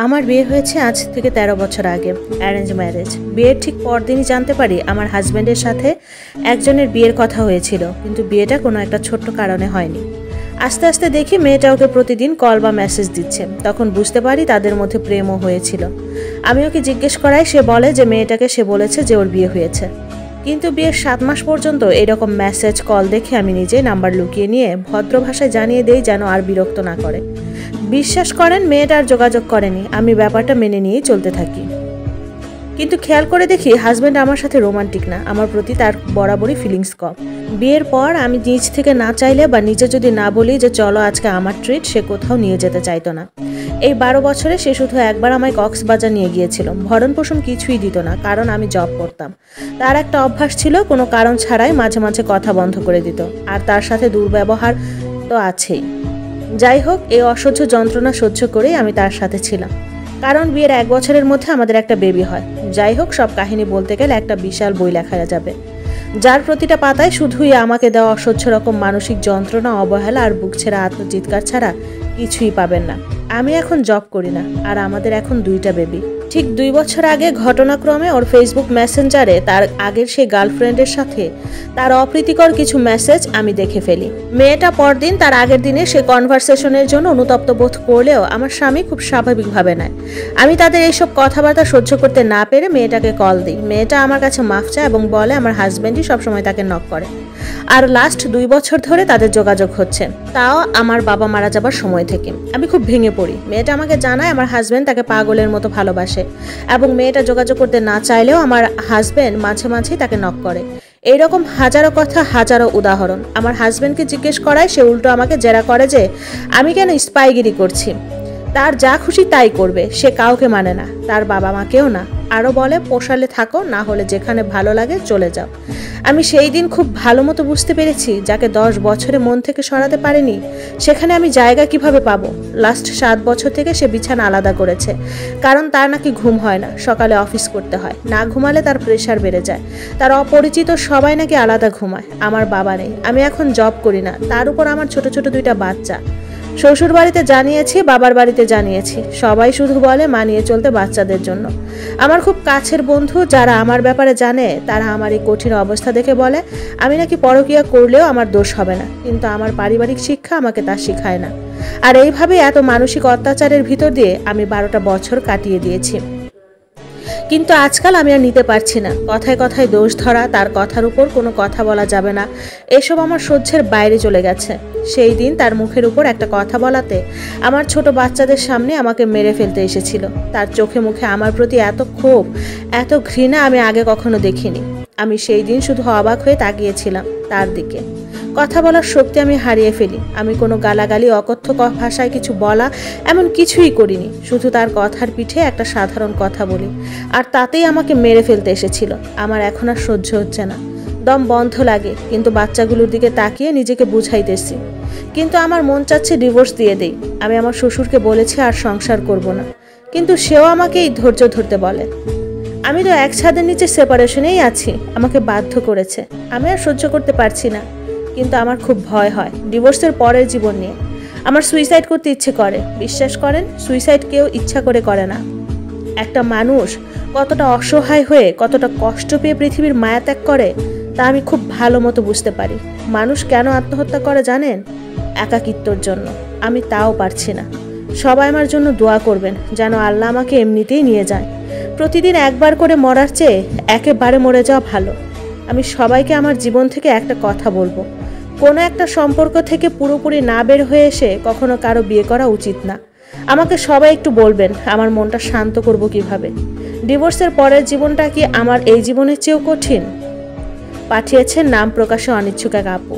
আমার বিয়ে হয়েছে আজ থেকে ১৩ বছর আগে, অ্যারেঞ্জ ম্যারেজ। বিয়ের ঠিক পরদিনই জানতে পারি আমার হাজব্যান্ডের সাথে একজনের বিয়ের কথা হয়েছিল, কিন্তু বিয়েটা কোনো একটা ছোট্ট কারণে হয়নি। আস্তে আস্তে দেখি মেয়েটা ওকে প্রতিদিন কল বা মেসেজ দিচ্ছে, তখন বুঝতে পারি তাদের মধ্যে প্রেমও হয়েছিল। আমি ওকে জিজ্ঞেস করাই সে বলে যে মেয়েটাকে সে বলেছে যে ওর বিয়ে হয়েছে, কিন্তু বিয়ের ৭ মাস পর্যন্ত এরকম মেসেজ কল দেখে আমি নিজেই নাম্বার লুকিয়ে নিয়ে ভদ্র ভাষায় জানিয়ে দেই যেন আর বিরক্ত না করে। বিশ্বাস করেন মেয়েটা আর যোগাযোগ করেনি, আমি ব্যাপারটা মেনে নিয়েই চলতে থাকি। কিন্তু খেয়াল করে দেখি হাজব্যান্ড আমার সাথে রোমান্টিক না, আমার প্রতি তার বরাবরই ফিলিংস কম। বিয়ের পর আমি নিজ থেকে না চাইলে বা নিজে যদি না বলি যে চলো আজকে আমার ট্রিট, সে কোথাও নিয়ে যেতে চাইতো না। এই ১২ বছরে সে শুধু একবার আমায় কক্সবাজার নিয়ে গিয়েছিল, ভরণ পোষণ কিছুই দিত না, কারণ আমি জব করতাম। তার একটা অভ্যাস ছিল কোনো কারণ ছাড়াই মাঝে মাঝে কথা বন্ধ করে দিত, আর তার সাথে দুর্ব্যবহার তো আছেই। যাই হোক, এই অসহ্য যন্ত্রণা সহ্য করেই আমি তার সাথে ছিলাম, কারণ বিয়ের ১ বছরের মধ্যে আমাদের একটা বেবি হয়। যাই হোক, সব কাহিনী বলতে গেলে একটা বিশাল বই লেখা যাবে, যার প্রতিটা পাতায় শুধুই আমাকে দেওয়া অসহ্য রকম মানসিক যন্ত্রণা, অবহেলা আর বুক ছেঁড়া আত্মচিৎকার ছাড়া কিছুই পাবেন না। আমি এখন জব করি না, আর আমাদের এখন 2টা বেবি। ঠিক 2 বছর আগে ঘটনাক্রমে ওর ফেসবুক মেসেঞ্জারে তার আগের সেই গার্লফ্রেন্ডের সাথে তার অপ্রীতিকর কিছু মেসেজ আমি দেখে ফেলি। মেয়েটা পরদিন তার আগের দিনে সে কনভারসেশনের জন্য অনুতপ্ত বোধ করলেও আমার স্বামী খুব স্বাভাবিকভাবে নেয়। আমি তাদের এইসব কথাবার্তা সহ্য করতে না পেরে মেয়েটাকে কল দিই। মেয়েটা আমার কাছে মাফ চায় এবং বলে আমার হাজব্যান্ডই সবসময় তাকে নক করে, আর লাস্ট 2 বছর ধরে তাদের যোগাযোগ হচ্ছে, তাও আমার বাবা মারা যাবার সময় থেকে। আমি খুব ভেঙে পড়ি। মেয়েটা আমাকে জানায় আমার হাজব্যান্ড তাকে পাগলের মতো ভালোবাসে এবং মেয়েটা যোগাযোগ করতে না চাইলেও আমার হাজব্যান্ড মাঝে মাঝেই তাকে নক করে। এইরকম হাজারো কথা, হাজারো উদাহরণ। আমার হাজব্যান্ডকে জিজ্ঞেস করায় সে উল্টো আমাকে জেরা করে যে আমি কেন স্পাইগিরি করছি। তার যা খুশি তাই করবে, সে কাউকে মানে না, তার বাবা মাকেও না। আরও বলে পোষালে থাকো, না হলে যেখানে ভালো লাগে চলে যাও। আমি সেই দিন খুব ভালো মতো বুঝতে পেরেছি যাকে 10 বছরে মন থেকে সরাতে পারেনি, সেখানে আমি জায়গা কিভাবে পাবো। লাস্ট 7 বছর থেকে সে বিছানা আলাদা করেছে, কারণ তার নাকি ঘুম হয় না, সকালে অফিস করতে হয়, না ঘুমালে তার প্রেশার বেড়ে যায়। তার অপরিচিত সবাই নাকি আলাদা ঘুমায়। আমার বাবা নেই, আমি এখন জব করি না, তার উপর আমার ছোট ছোট 2টা বাচ্চা। শ্বশুর বাড়িতে জানিয়েছি, বাবার বাড়িতে জানিয়েছি, সবাই শুধু বলে মানিয়ে চলতে বাচ্চাদের জন্য। আমার খুব কাছের বন্ধু যারা আমার ব্যাপারে জানে, তারা আমার এই কঠিন অবস্থা দেখে বলে আমি নাকি পরকীয়া করলেও আমার দোষ হবে না, কিন্তু আমার পারিবারিক শিক্ষা আমাকে তা শেখায় না। আর এইভাবে এত মানসিক অত্যাচারের ভিতর দিয়ে আমি 12টা বছর কাটিয়ে দিয়েছি। কিন্তু আজকাল আমি আর নিতে পারছি না। কথায় কথায় দোষ ধরা, তার কথার উপর কোনো কথা বলা যাবে না, এসব আমার সহ্যের বাইরে চলে গেছে। সেই দিন তার মুখের উপর একটা কথা বলাতে আমার ছোট বাচ্চাদের সামনে আমাকে মেরে ফেলতে এসেছিল। তার চোখে মুখে আমার প্রতি এত ক্ষোভ, এত ঘৃণা আমি আগে কখনো দেখিনি। আমি সেই দিন শুধু অবাক হয়ে তাকিয়েছিলাম তার দিকে। কথা বলার শক্তি আমি হারিয়ে ফেলি। আমি কোনো গালাগালি, অকথ্য ভাষায় কিছু বলা এমন কিছুই করিনি, শুধু তার কথার পিঠে একটা সাধারণ কথা বলি, আর তাতেই আমাকে মেরে ফেলতে এসেছিল। আমার এখন আর সহ্য হচ্ছে না, দম বন্ধ লাগে, কিন্তু বাচ্চাগুলোর দিকে তাকিয়ে নিজেকে বুঝাইতেছি। কিন্তু আমার মন চাচ্ছে ডিভোর্স দিয়ে দেই। আমি আমার শ্বশুরকে বলেছি আর সংসার করব না, কিন্তু সেও আমাকে এই ধৈর্য ধরতে বলে। আমি তো এক ছাদের নিচে সেপারেশনেই আছি, আমাকে বাধ্য করেছে। আমি আর সহ্য করতে পারছি না, কিন্তু আমার খুব ভয় হয় ডিভোর্সের পরের জীবন নিয়ে। আমার সুইসাইড করতে ইচ্ছে করে। বিশ্বাস করেন, সুইসাইড কেউ ইচ্ছা করে করে না। একটা মানুষ কতটা অসহায় হয়ে, কতটা কষ্ট পেয়ে পৃথিবীর মায়া ত্যাগ করে তা আমি খুব ভালো মতো বুঝতে পারি। মানুষ কেন আত্মহত্যা করে জানেন? একাকিত্বর জন্য। আমি তাও পারছি না। সবাই আমার জন্য দোয়া করবেন যেন আল্লাহ আমাকে এমনিতেই নিয়ে যায়। প্রতিদিন একবার করে মরার চেয়ে একেবারে মরে যাওয়া ভালো। আমি সবাইকে আমার জীবন থেকে একটা কথা বলবো, কোনো একটা সম্পর্ক থেকে পুরোপুরি না বের হয়ে এসে কখনো কারো বিয়ে করা উচিত না। আমাকে সবাই একটু বলবেন আমার মনটা শান্ত করব কিভাবে। ডিভোর্সের পরের জীবনটা কি আমার এই জীবনের চেয়েও কঠিন? পাঠিয়েছেন নাম প্রকাশে অনিচ্ছুক এক আপু।